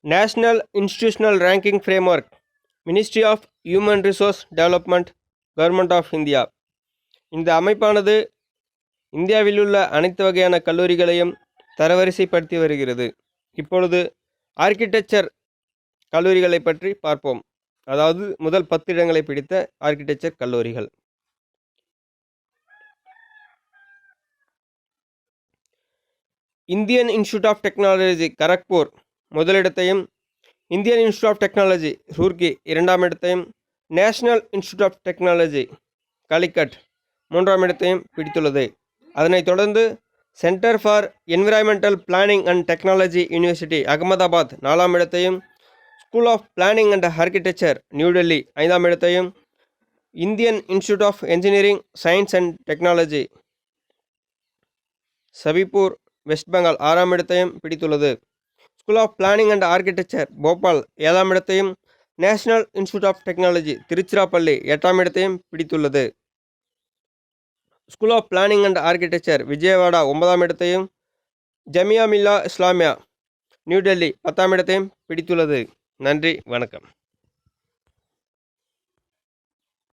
National institutional ranking framework, ministry of human resource development, government of India. இந்த அமைப்பானது இந்தியாவிலுள்ள அனைத்து வகையான கல்லூரிகளையும் தரவரிசைப்படுத்தி வருகிறது. இப்பொழுது ஆர்க்கிடெக்சர் கல்லூரிகளை பற்றி பார்ப்போம். அதாவது முதல் 10 இடங்களை பிடித்த ஆர்க்கிடெக்சர் கல்லூரிகள். Indian Institute of Technology Kharagpur முதலிடத்தையும், Indian Institute of Technology Roorkee 2ஆம் இடத்தையும், National Institute of Technology Calicut 3ஆம் இடத்தையும் பிடித்துள்ளது. அதனைத் தொடர்ந்து Centre for Environmental Planning and Technology University Ahmedabad 4ஆம் இடத்தையும், School of planning and Architecture New Delhi 5ஆம் இடத்தையும், Indian Institute of Engineering Science and Technology Shibpur West Bengal 6ஆம் இடத்தையும் பிடித்துள்ளது. School of planning and Architecture Bhopal 7ஆம் இடத்தையும், National Institute of technology Tiruchirappalli 8ஆம் இடத்தையும் பிடித்துள்ளது. School of planning and architecture Vijayawada 9ஆம் இடத்தையும், ஜமியா மில்லா இஸ்லாமியா நியூடெல்லி 10ஆம் இடத்தையும் பிடித்துள்ளது. நன்றி, வணக்கம்.